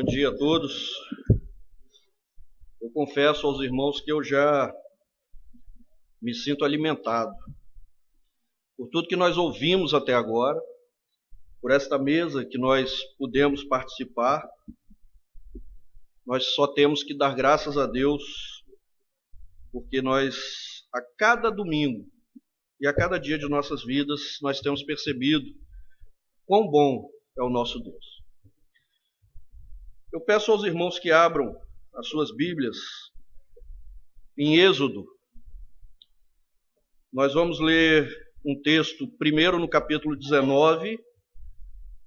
Bom dia a todos. Eu confesso aos irmãos que eu já me sinto alimentado por tudo que nós ouvimos até agora, por esta mesa que nós pudemos participar. Nós só temos que dar graças a Deus, porque nós, a cada domingo e a cada dia de nossas vidas, nós temos percebido quão bom é o nosso Deus. Eu peço aos irmãos que abram as suas Bíblias em Êxodo. Nós vamos ler um texto, primeiro no capítulo 19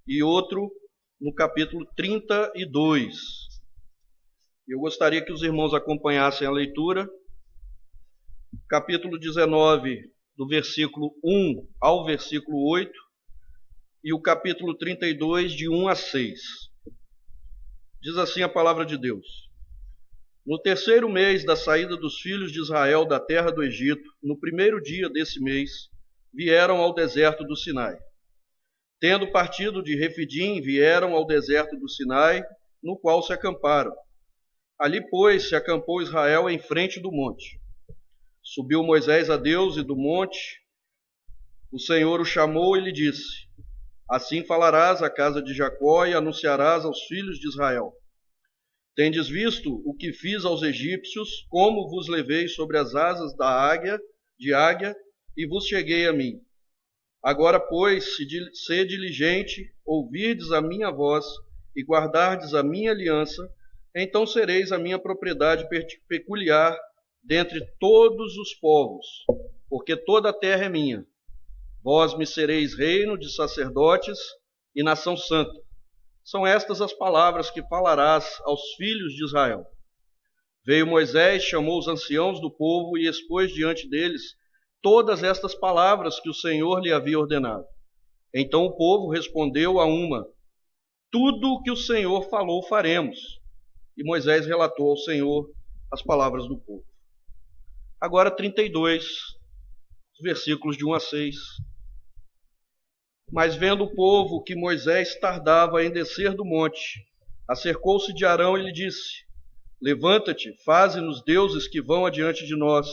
e outro no capítulo 32. Eu gostaria que os irmãos acompanhassem a leitura. Capítulo 19, do versículo 1 ao versículo 8, e o capítulo 32, de 1 a 6. Diz assim a palavra de Deus: No terceiro mês da saída dos filhos de Israel da terra do Egito, no primeiro dia desse mês, vieram ao deserto do Sinai. Tendo partido de Refidim, vieram ao deserto do Sinai, no qual se acamparam. Ali, pois, se acampou Israel em frente do monte. Subiu Moisés a Deus, e do monte o Senhor o chamou e lhe disse: Assim falarás à casa de Jacó e anunciarás aos filhos de Israel: Tendes visto o que fiz aos egípcios, como vos levei sobre as asas de águia, e vos cheguei a mim. Agora, pois, se diligente, ouvirdes a minha voz e guardardes a minha aliança, então sereis a minha propriedade peculiar dentre todos os povos, porque toda a terra é minha. Vós me sereis reino de sacerdotes e nação santa. São estas as palavras que falarás aos filhos de Israel. Veio Moisés, chamou os anciãos do povo e expôs diante deles todas estas palavras que o Senhor lhe havia ordenado. Então o povo respondeu a uma: Tudo o que o Senhor falou faremos. E Moisés relatou ao Senhor as palavras do povo. Agora 32, versículos de 1 a 6. Mas vendo o povo que Moisés tardava em descer do monte, acercou-se de Arão e lhe disse: Levanta-te, faze-nos deuses que vão adiante de nós,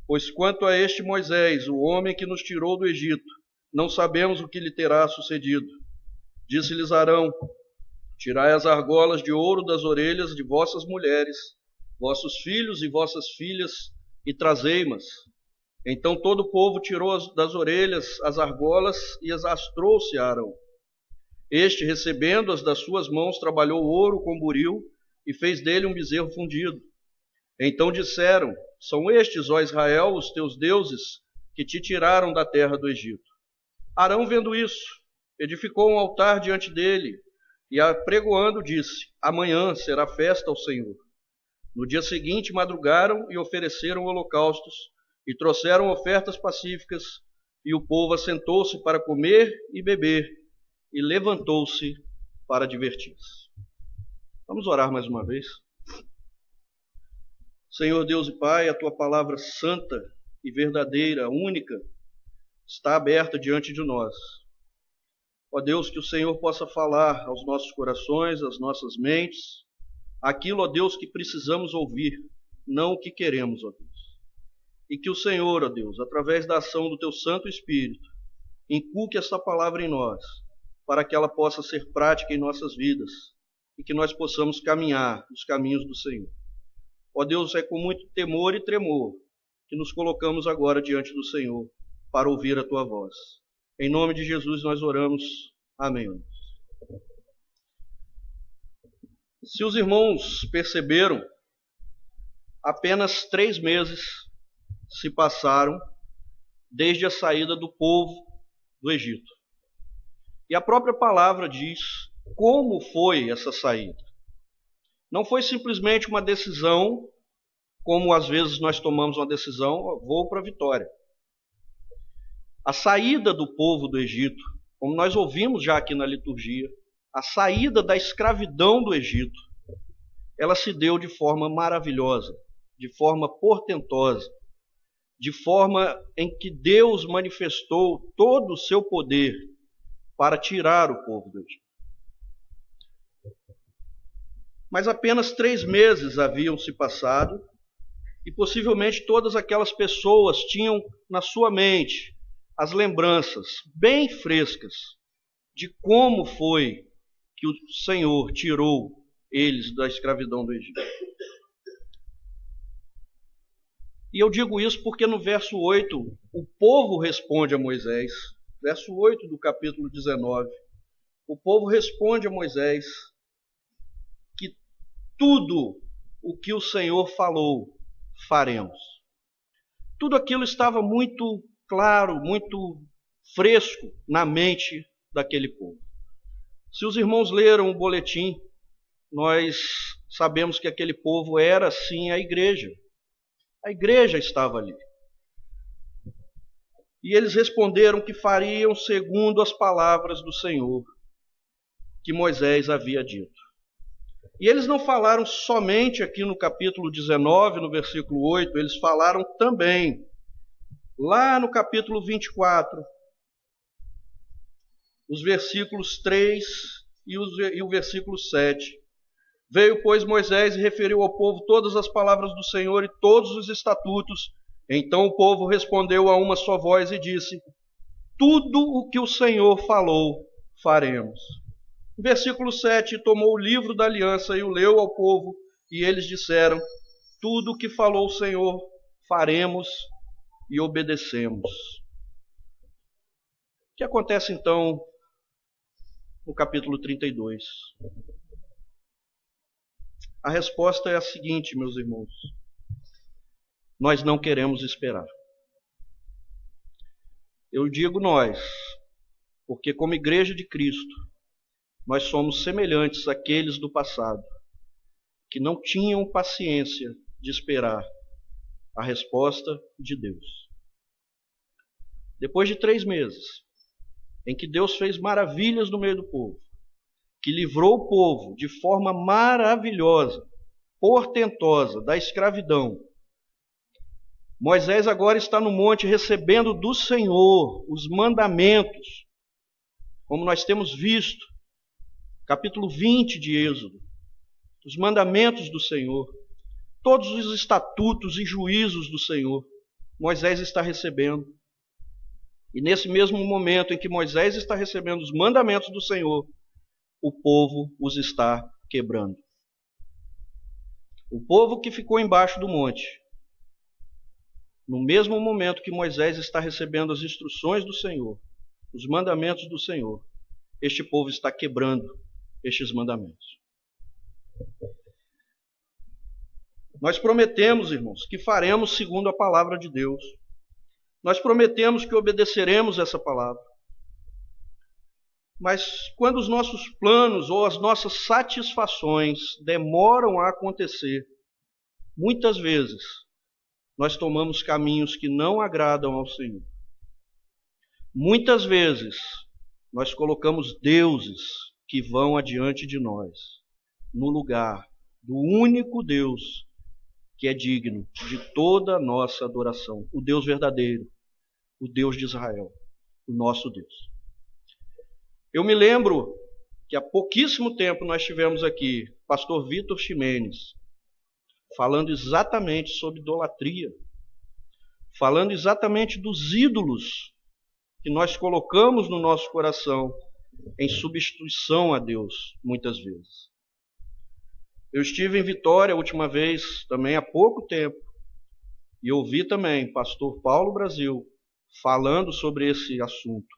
pois quanto a este Moisés, o homem que nos tirou do Egito, não sabemos o que lhe terá sucedido. Disse-lhes Arão: Tirai as argolas de ouro das orelhas de vossas mulheres, vossos filhos e vossas filhas, e trazei-mas. Então todo o povo tirou das orelhas as argolas e as trouxe a Arão. Este, recebendo-as das suas mãos, trabalhou ouro com buril e fez dele um bezerro fundido. Então disseram: São estes, ó Israel, os teus deuses, que te tiraram da terra do Egito. Arão, vendo isso, edificou um altar diante dele e, apregoando, disse: Amanhã será festa ao Senhor. No dia seguinte madrugaram e ofereceram holocaustos, e trouxeram ofertas pacíficas, e o povo assentou-se para comer e beber, e levantou-se para divertir-se. Vamos orar mais uma vez. Senhor Deus e Pai, a Tua palavra santa e verdadeira, única, está aberta diante de nós. Ó Deus, que o Senhor possa falar aos nossos corações, às nossas mentes, aquilo, ó Deus, que precisamos ouvir, não o que queremos, ó Deus. E que o Senhor, ó Deus, através da ação do Teu Santo Espírito, inculque esta palavra em nós, para que ela possa ser prática em nossas vidas e que nós possamos caminhar nos caminhos do Senhor. Ó Deus, é com muito temor e tremor que nos colocamos agora diante do Senhor para ouvir a Tua voz. Em nome de Jesus nós oramos. Amém. Se os irmãos perceberam, apenas 3 meses se passaram desde a saída do povo do Egito. E a própria palavra diz como foi essa saída. Não foi simplesmente uma decisão, como às vezes nós tomamos uma decisão: vou para a Vitória. A saída do povo do Egito, como nós ouvimos já aqui na liturgia, a saída da escravidão do Egito, ela se deu de forma maravilhosa, de forma portentosa, de forma em que Deus manifestou todo o seu poder para tirar o povo do Egito. Mas apenas 3 meses haviam se passado e possivelmente todas aquelas pessoas tinham na sua mente as lembranças bem frescas de como foi que o Senhor tirou eles da escravidão do Egito. E eu digo isso porque no verso 8, o povo responde a Moisés, verso 8 do capítulo 19, o povo responde a Moisés que tudo o que o Senhor falou, faremos. Tudo aquilo estava muito claro, muito fresco na mente daquele povo. Se os irmãos leram o boletim, nós sabemos que aquele povo era sim a igreja. A igreja estava ali. E eles responderam que fariam segundo as palavras do Senhor, que Moisés havia dito. E eles não falaram somente aqui no capítulo 19, no versículo 8, eles falaram também lá no capítulo 24, os versículos 3 e o versículo 7. Veio, pois, Moisés e referiu ao povo todas as palavras do Senhor e todos os estatutos. Então o povo respondeu a uma só voz e disse: tudo o que o Senhor falou, faremos. Versículo 7, tomou o livro da aliança e o leu ao povo, e eles disseram: tudo o que falou o Senhor, faremos e obedecemos. O que acontece então no capítulo 32? A resposta é a seguinte, meus irmãos: nós não queremos esperar. Eu digo nós, porque como igreja de Cristo, nós somos semelhantes àqueles do passado, que não tinham paciência de esperar a resposta de Deus. Depois de 3 meses, em que Deus fez maravilhas no meio do povo, que livrou o povo de forma maravilhosa, portentosa, da escravidão, Moisés agora está no monte recebendo do Senhor os mandamentos, como nós temos visto, capítulo 20 de Êxodo, os mandamentos do Senhor, todos os estatutos e juízos do Senhor, Moisés está recebendo. E nesse mesmo momento em que Moisés está recebendo os mandamentos do Senhor, o povo os está quebrando. O povo que ficou embaixo do monte, no mesmo momento que Moisés está recebendo as instruções do Senhor, os mandamentos do Senhor, este povo está quebrando estes mandamentos. Nós prometemos, irmãos, que faremos segundo a palavra de Deus. Nós prometemos que obedeceremos essa palavra. Mas quando os nossos planos ou as nossas satisfações demoram a acontecer, muitas vezes nós tomamos caminhos que não agradam ao Senhor. Muitas vezes nós colocamos deuses que vão adiante de nós, no lugar do único Deus que é digno de toda a nossa adoração, o Deus verdadeiro, o Deus de Israel, o nosso Deus. Eu me lembro que há pouquíssimo tempo nós tivemos aqui pastor Vitor Ximenes falando exatamente sobre idolatria, falando exatamente dos ídolos que nós colocamos no nosso coração em substituição a Deus, muitas vezes. Eu estive em Vitória a última vez, também há pouco tempo, e ouvi também pastor Paulo Brasil falando sobre esse assunto.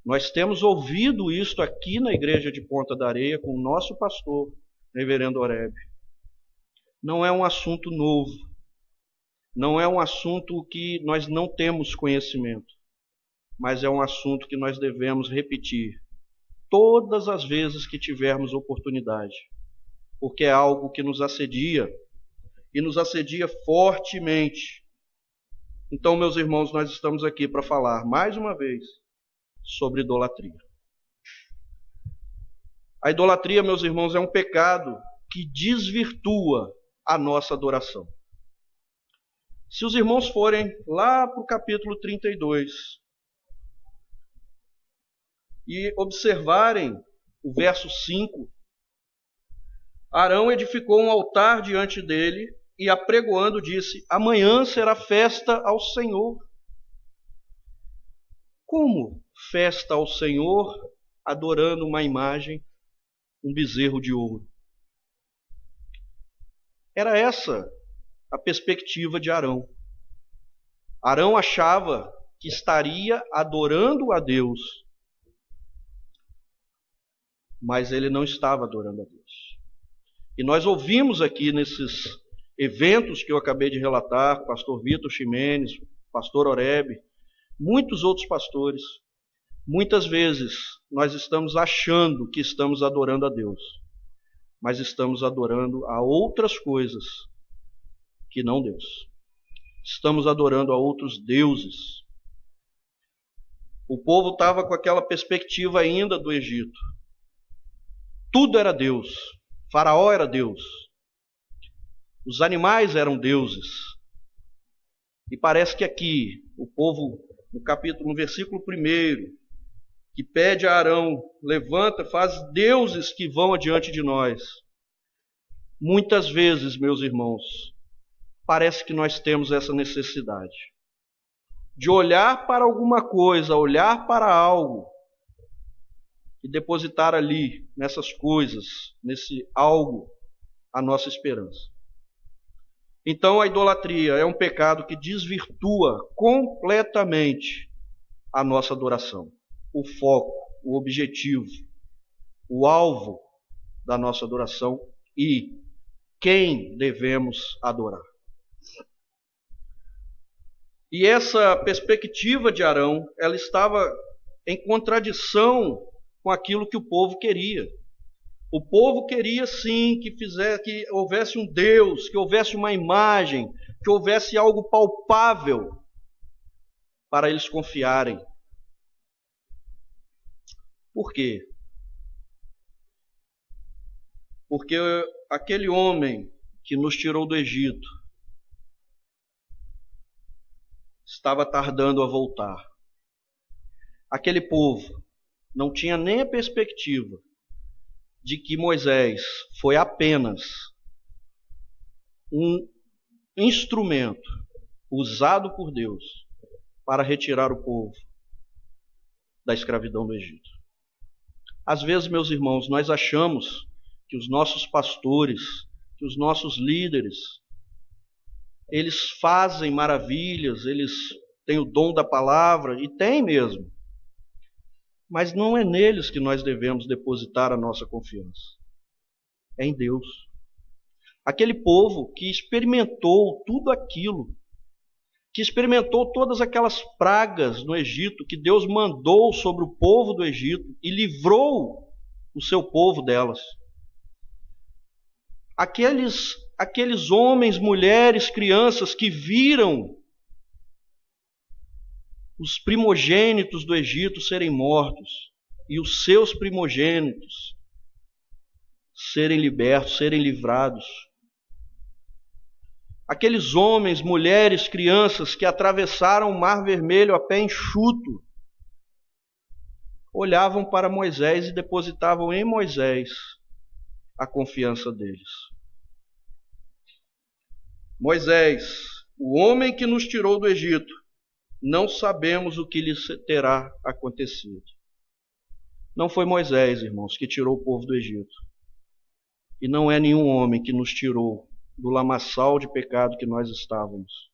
Nós temos ouvido isto aqui na igreja de Ponta da Areia com o nosso pastor, reverendo Oreb. Não é um assunto novo, não é um assunto que nós não temos conhecimento, mas é um assunto que nós devemos repetir todas as vezes que tivermos oportunidade, porque é algo que nos assedia, e nos assedia fortemente. Então, meus irmãos, nós estamos aqui para falar, mais uma vez, sobre idolatria. A idolatria, meus irmãos, é um pecado que desvirtua a nossa adoração. Se os irmãos forem lá para o capítulo 32 e observarem o verso 5, Arão edificou um altar diante dele e, apregoando, disse: amanhã será festa ao Senhor. Como festa ao Senhor, adorando uma imagem, um bezerro de ouro? Era essa a perspectiva de Arão. Arão achava que estaria adorando a Deus, mas ele não estava adorando a Deus. E nós ouvimos aqui nesses eventos que eu acabei de relatar, pastor Vitor Ximenes, pastor Oreb, muitos outros pastores, muitas vezes nós estamos achando que estamos adorando a Deus, mas estamos adorando a outras coisas que não Deus. Estamos adorando a outros deuses. O povo estava com aquela perspectiva ainda do Egito. Tudo era Deus. Faraó era Deus. Os animais eram deuses. E parece que aqui, o povo, no versículo 1, que pede a Arão: levanta, faz deuses que vão adiante de nós. Muitas vezes, meus irmãos, parece que nós temos essa necessidade de olhar para alguma coisa, olhar para algo e depositar ali, nessas coisas, nesse algo, a nossa esperança. Então a idolatria é um pecado que desvirtua completamente a nossa adoração, o foco, o objetivo, o alvo da nossa adoração e quem devemos adorar. E essa perspectiva de Arão, ela estava em contradição com aquilo que o povo queria. O povo queria sim que houvesse um Deus, que houvesse uma imagem, que houvesse algo palpável para eles confiarem. Por quê? Porque aquele homem que nos tirou do Egito estava tardando a voltar. Aquele povo não tinha nem a perspectiva de que Moisés foi apenas um instrumento usado por Deus para retirar o povo da escravidão do Egito. Às vezes, meus irmãos, nós achamos que os nossos pastores, que os nossos líderes, eles fazem maravilhas, eles têm o dom da palavra, e têm mesmo. Mas não é neles que nós devemos depositar a nossa confiança. É em Deus. Aquele povo que experimentou tudo aquilo, que experimentou todas aquelas pragas no Egito, que Deus mandou sobre o povo do Egito e livrou o seu povo delas. Aqueles homens, mulheres, crianças que viram os primogênitos do Egito serem mortos e os seus primogênitos serem libertos, serem livrados. Aqueles homens, mulheres, crianças que atravessaram o Mar Vermelho a pé enxuto, olhavam para Moisés e depositavam em Moisés a confiança deles. Moisés, o homem que nos tirou do Egito, não sabemos o que lhe terá acontecido. Não foi Moisés, irmãos, que tirou o povo do Egito. E não é nenhum homem que nos tirou do lamaçal de pecado que nós estávamos,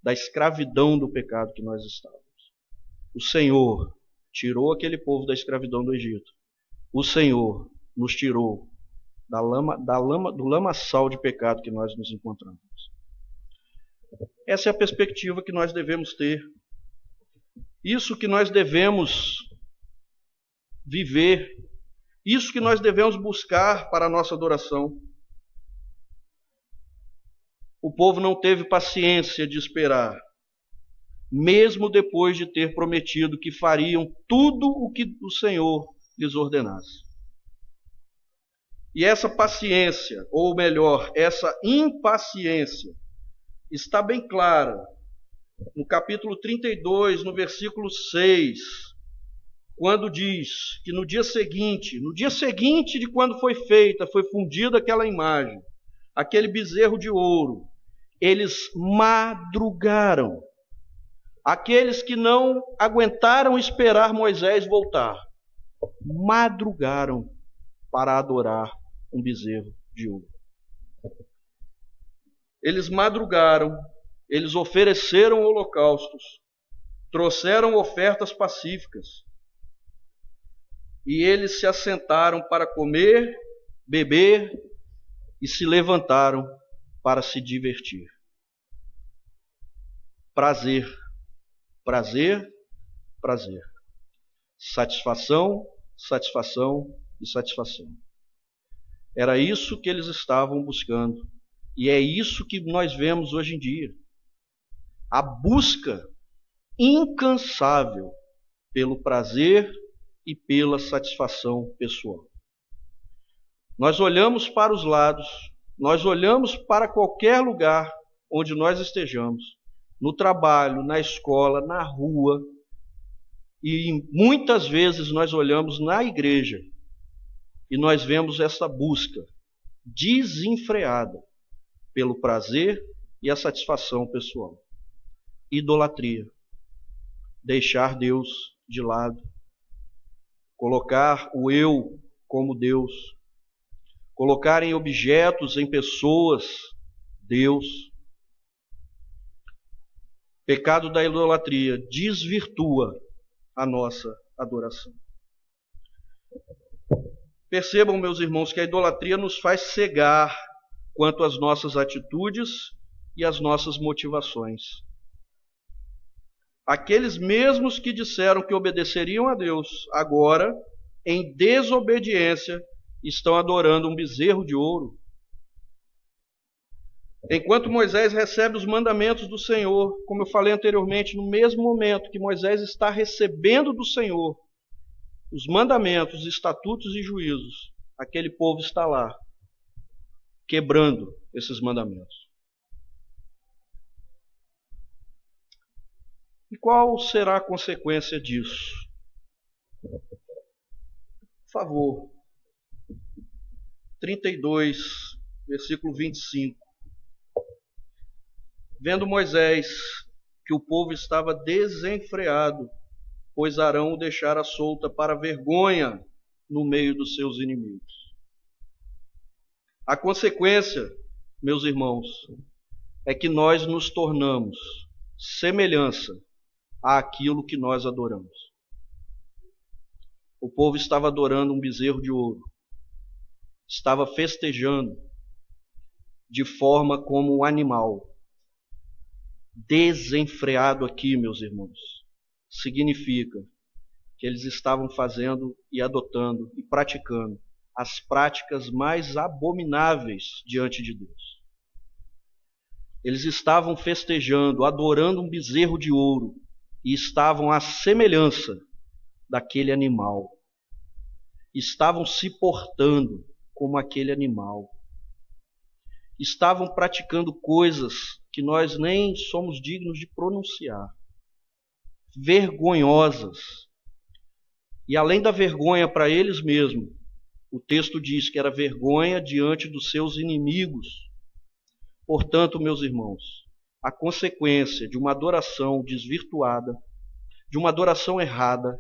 da escravidão do pecado que nós estávamos. O Senhor tirou aquele povo da escravidão do Egito. O Senhor nos tirou do lamaçal de pecado que nós nos encontramos. Essa é a perspectiva que nós devemos ter. Isso que nós devemos viver. Isso que nós devemos buscar para a nossa adoração. O povo não teve paciência de esperar, mesmo depois de ter prometido que fariam tudo o que o Senhor lhes ordenasse. E essa paciência, ou melhor, essa impaciência, está bem clara no capítulo 32, no versículo 6, quando diz que no dia seguinte de quando foi fundida aquela imagem, aquele bezerro de ouro, eles madrugaram. Aqueles que não aguentaram esperar Moisés voltar, madrugaram para adorar um bezerro de ouro. Eles madrugaram, eles ofereceram holocaustos, trouxeram ofertas pacíficas, e eles se assentaram para comer, beber e se levantaram para se divertir. Prazer, prazer, prazer. Satisfação, satisfação e satisfação. Era isso que eles estavam buscando. E é isso que nós vemos hoje em dia. A busca incansável pelo prazer e pela satisfação pessoal. Nós olhamos para os lados, nós olhamos para qualquer lugar onde nós estejamos, no trabalho, na escola, na rua, e muitas vezes nós olhamos na igreja e nós vemos essa busca desenfreada pelo prazer e a satisfação pessoal. Idolatria. Deixar Deus de lado. Colocar o eu como Deus. Colocar em objetos, em pessoas, Deus. Pecado da idolatria desvirtua a nossa adoração. Percebam, meus irmãos, que a idolatria nos faz cegar quanto às nossas atitudes e às nossas motivações. Aqueles mesmos que disseram que obedeceriam a Deus, agora, em desobediência, estão adorando um bezerro de ouro. Enquanto Moisés recebe os mandamentos do Senhor, como eu falei anteriormente, no mesmo momento que Moisés está recebendo do Senhor os mandamentos, estatutos e juízos, aquele povo está lá, quebrando esses mandamentos. E qual será a consequência disso? Por favor, 32, versículo 25. Vendo Moisés que o povo estava desenfreado, pois Arão o deixara solta para vergonha no meio dos seus inimigos. A consequência, meus irmãos, é que nós nos tornamos semelhança àquilo que nós adoramos. O povo estava adorando um bezerro de ouro, estava festejando de forma como um animal. Desenfreado aqui, meus irmãos, significa que eles estavam fazendo e adotando e praticando as práticas mais abomináveis diante de Deus. Eles estavam festejando, adorando um bezerro de ouro e estavam à semelhança daquele animal. Estavam se portando como aquele animal. Estavam praticando coisas que nós nem somos dignos de pronunciar. Vergonhosas. E além da vergonha para eles mesmos, o texto diz que era vergonha diante dos seus inimigos. Portanto, meus irmãos, a consequência de uma adoração desvirtuada, de uma adoração errada,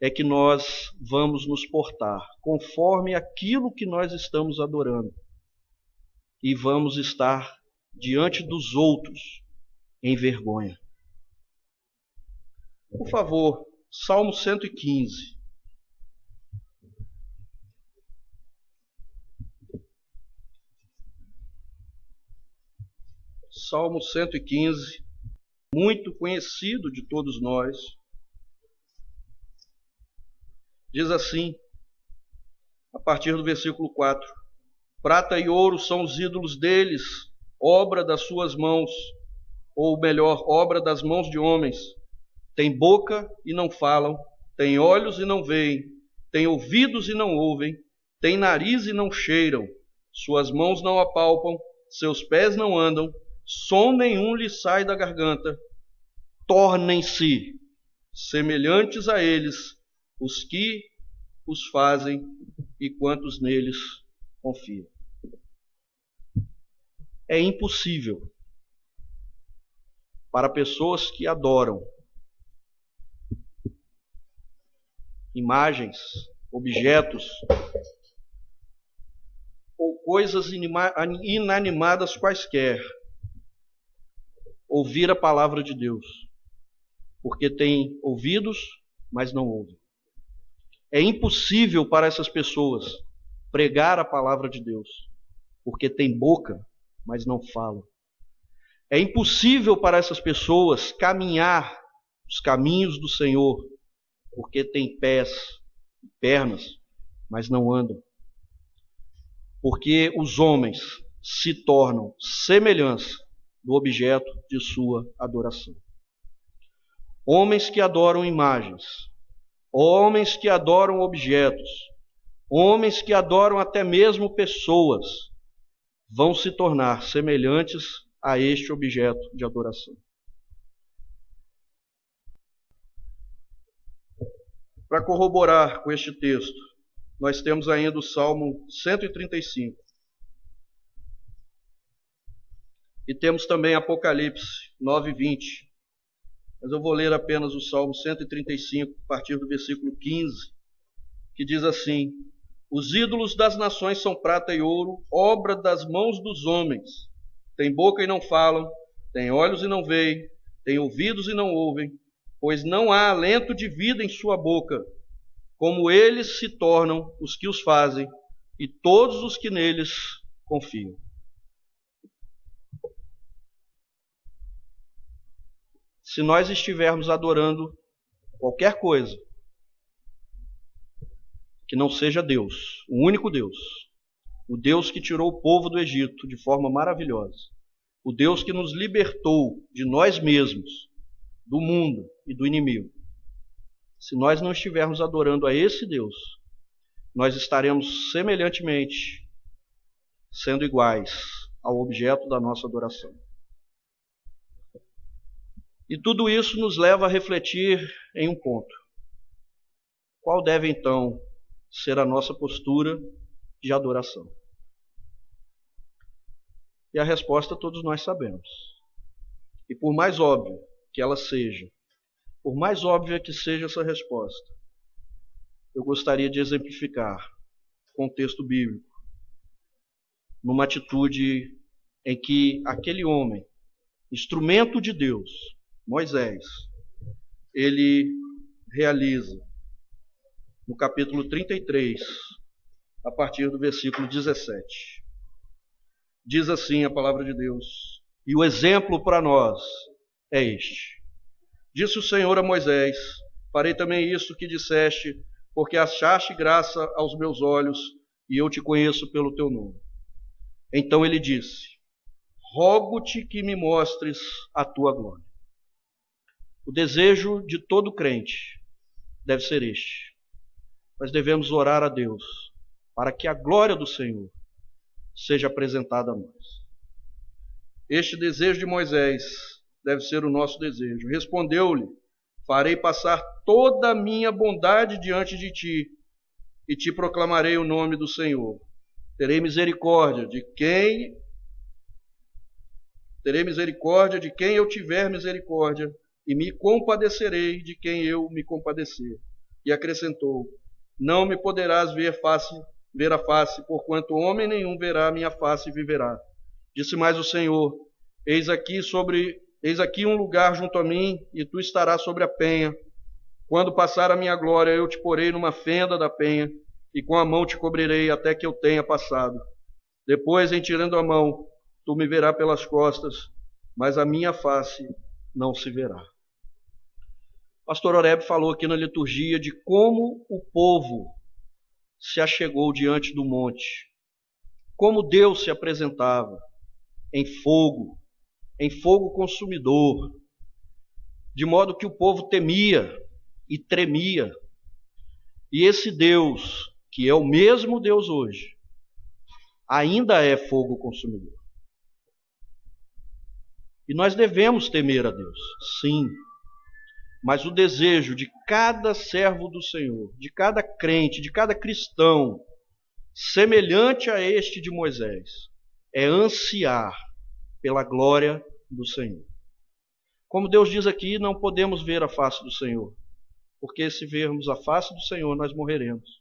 é que nós vamos nos portar conforme aquilo que nós estamos adorando. E vamos estar diante dos outros em vergonha. Por favor, Salmo 115. Salmo 115, muito conhecido de todos nós. Diz assim, a partir do versículo 4: Prata e ouro são os ídolos deles, obra das suas mãos, ou melhor, obra das mãos de homens. Tem boca e não falam, tem olhos e não veem, tem ouvidos e não ouvem, tem nariz e não cheiram, suas mãos não apalpam, seus pés não andam, som nenhum lhe sai da garganta. Tornem-se semelhantes a eles, os que os fazem e quantos neles confiam. É impossível para pessoas que adoram imagens, objetos ou coisas inanimadas quaisquer ouvir a palavra de Deus, porque têm ouvidos, mas não ouvem. É impossível para essas pessoas pregar a palavra de Deus, porque têm boca, mas não falam. É impossível para essas pessoas caminhar os caminhos do Senhor, porque têm pés e pernas, mas não andam. Porque os homens se tornam semelhança do objeto de sua adoração. Homens que adoram imagens, homens que adoram objetos, homens que adoram até mesmo pessoas, vão se tornar semelhantes a este objeto de adoração. Para corroborar com este texto, nós temos ainda o Salmo 135. E temos também Apocalipse 9:20. Mas eu vou ler apenas o Salmo 135, a partir do versículo 15, que diz assim: Os ídolos das nações são prata e ouro, obra das mãos dos homens. Têm boca e não falam, têm olhos e não veem, têm ouvidos e não ouvem, pois não há alento de vida em sua boca. Como eles se tornam os que os fazem e todos os que neles confiam. Se nós estivermos adorando qualquer coisa que não seja Deus, o único Deus, o Deus que tirou o povo do Egito de forma maravilhosa, o Deus que nos libertou de nós mesmos, do mundo e do inimigo, se nós não estivermos adorando a esse Deus, nós estaremos semelhantemente sendo iguais ao objeto da nossa adoração. E tudo isso nos leva a refletir em um ponto. Qual deve então ser a nossa postura de adoração? E a resposta todos nós sabemos. E por mais óbvio que ela seja, por mais óbvia que seja essa resposta, eu gostaria de exemplificar com o texto bíblico, numa atitude em que aquele homem, instrumento de Deus, Moisés, ele realiza no capítulo 33, a partir do versículo 17. Diz assim a palavra de Deus: E o exemplo para nós é este. Disse o Senhor a Moisés: Farei também isto que disseste, porque achaste graça aos meus olhos, e eu te conheço pelo teu nome. Então ele disse: Rogo-te que me mostres a tua glória. O desejo de todo crente deve ser este. Nós devemos orar a Deus para que a glória do Senhor seja apresentada a nós. Este desejo de Moisés deve ser o nosso desejo. Respondeu-lhe: Farei passar toda a minha bondade diante de ti, e te proclamarei o nome do Senhor. Terei misericórdia de quem eu tiver misericórdia, e me compadecerei de quem eu me compadecer. E acrescentou: Não me poderás ver a face, porquanto homem nenhum verá a minha face e viverá. Disse mais o Senhor: Eis aqui um lugar junto a mim, e tu estarás sobre a penha. Quando passar a minha glória, eu te porei numa fenda da penha, e com a mão te cobrirei até que eu tenha passado. Depois, em tirando a mão, tu me verás pelas costas, mas a minha face não se verá. Pastor Oreb falou aqui na liturgia de como o povo se achegou diante do monte, como Deus se apresentava em fogo consumidor, de modo que o povo temia e tremia. E esse Deus, que é o mesmo Deus hoje, ainda é fogo consumidor. E nós devemos temer a Deus, sim. mas o desejo de cada servo do Senhor, de cada crente, de cada cristão, semelhante a este de Moisés, é ansiar pela glória do Senhor. Como Deus diz aqui, não podemos ver a face do Senhor, porque se vermos a face do Senhor, nós morreremos.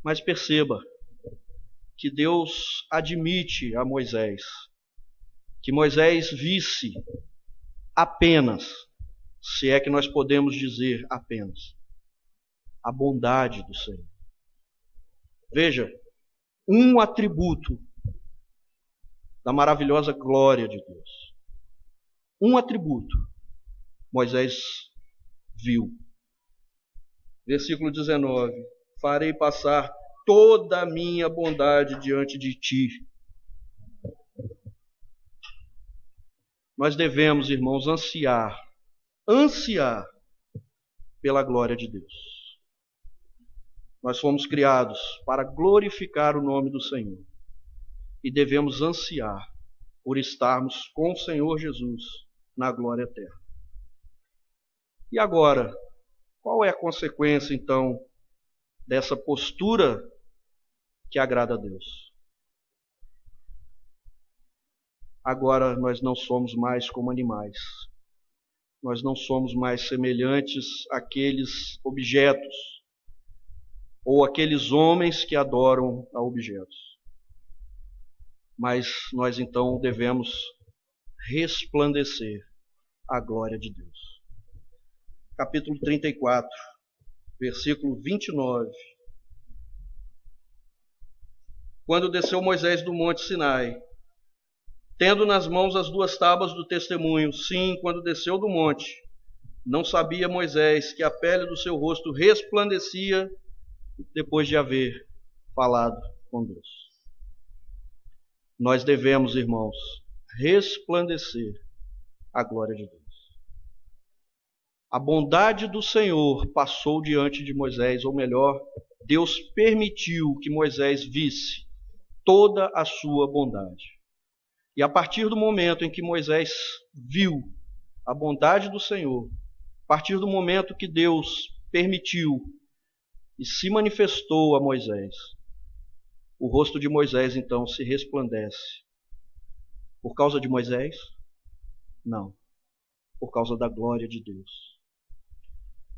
Mas perceba que Deus admite a Moisés que Moisés visse apenas, se é que nós podemos dizer apenas, a bondade do Senhor. Veja, um atributo da maravilhosa glória de Deus. Um atributo Moisés viu. Versículo 19: farei passar toda a minha bondade diante de ti. Nós devemos, irmãos, ansiar pela glória de Deus. Nós fomos criados para glorificar o nome do Senhor e devemos ansiar por estarmos com o Senhor Jesus na glória eterna. E agora, qual é a consequência, então, dessa postura que agrada a Deus? Agora nós não somos mais como animais. Nós não somos mais semelhantes àqueles objetos ou àqueles homens que adoram a objetos. Mas nós então devemos resplandecer a glória de Deus. Capítulo 34, versículo 29. Quando desceu Moisés do monte Sinai, tendo nas mãos as 2 tábuas do testemunho, sim, quando desceu do monte, não sabia Moisés que a pele do seu rosto resplandecia depois de haver falado com Deus. Nós devemos, irmãos, resplandecer a glória de Deus. A bondade do Senhor passou diante de Moisés, ou melhor, Deus permitiu que Moisés visse toda a sua bondade. E a partir do momento em que Moisés viu a bondade do Senhor, a partir do momento que Deus permitiu e se manifestou a Moisés, o rosto de Moisés então se resplandece. Por causa de Moisés? Não. Por causa da glória de Deus.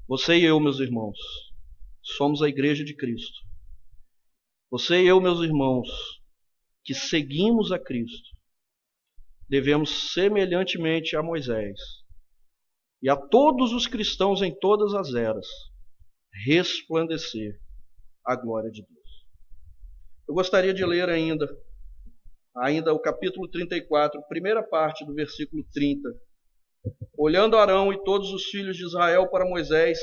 Você e eu, meus irmãos, somos a igreja de Cristo. Você e eu, meus irmãos, que seguimos a Cristo, devemos, semelhantemente a Moisés e a todos os cristãos em todas as eras, resplandecer a glória de Deus. Eu gostaria de ler ainda o capítulo 34, primeira parte do versículo 30. Olhando Arão e todos os filhos de Israel para Moisés,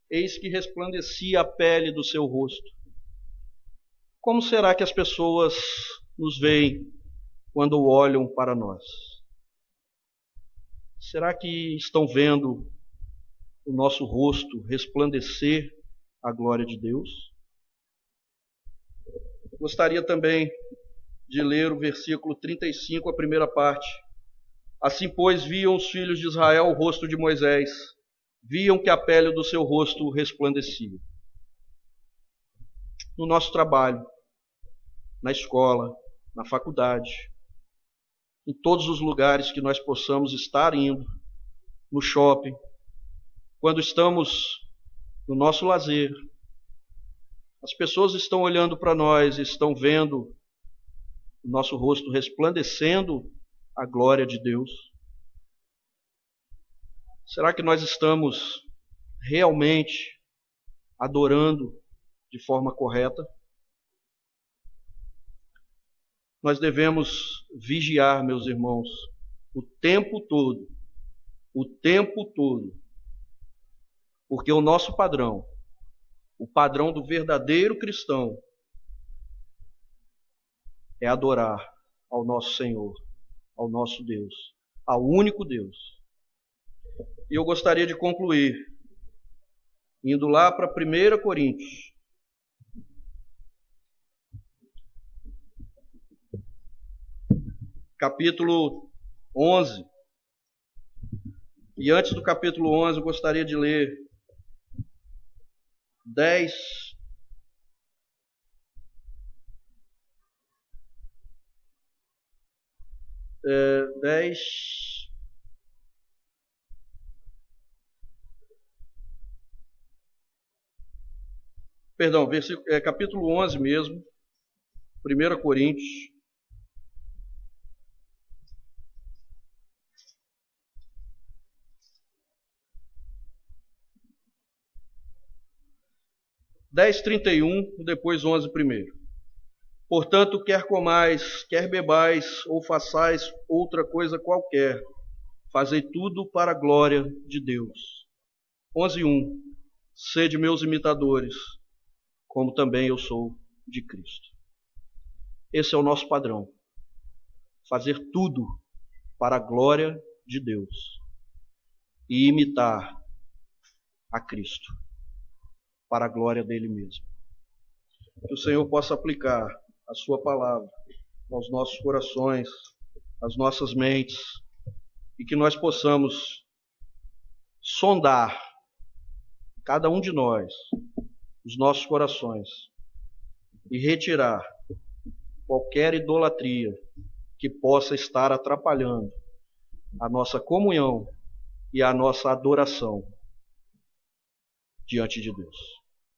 eis que resplandecia a pele do seu rosto. Como será que as pessoas nos veem quando olham para nós? Será que estão vendo o nosso rosto resplandecer a glória de Deus? Gostaria também de ler o versículo 35, a primeira parte. Assim, pois, viam os filhos de Israel o rosto de Moisés, viam que a pele do seu rosto resplandecia. No nosso trabalho, na escola, na faculdade, em todos os lugares que nós possamos estar indo, no shopping, quando estamos no nosso lazer, as pessoas estão olhando para nós, estão vendo o nosso rosto resplandecendo a glória de Deus. Será que nós estamos realmente adorando de forma correta? Nós devemos vigiar, meus irmãos, o tempo todo, porque o nosso padrão, o padrão do verdadeiro cristão, é adorar ao nosso Senhor, ao nosso Deus, ao único Deus. E eu gostaria de concluir, indo lá para 1 Coríntios, capítulo 11, E antes do capítulo 11, eu gostaria de ler 10 Perdão, capítulo 11 mesmo, 1 Coríntios. Dez 31, depois 11 primeiro. Portanto, quer comais, quer bebais, ou façais outra coisa qualquer, fazei tudo para a glória de Deus. 11:1. Sede meus imitadores, como também eu sou de Cristo. Esse é o nosso padrão. Fazer tudo para a glória de Deus e imitar a Cristo, para a glória dele mesmo. Que o Senhor possa aplicar a sua palavra aos nossos corações, às nossas mentes, e que nós possamos sondar, cada um de nós, os nossos corações e retirar qualquer idolatria que possa estar atrapalhando a nossa comunhão e a nossa adoração diante de Deus.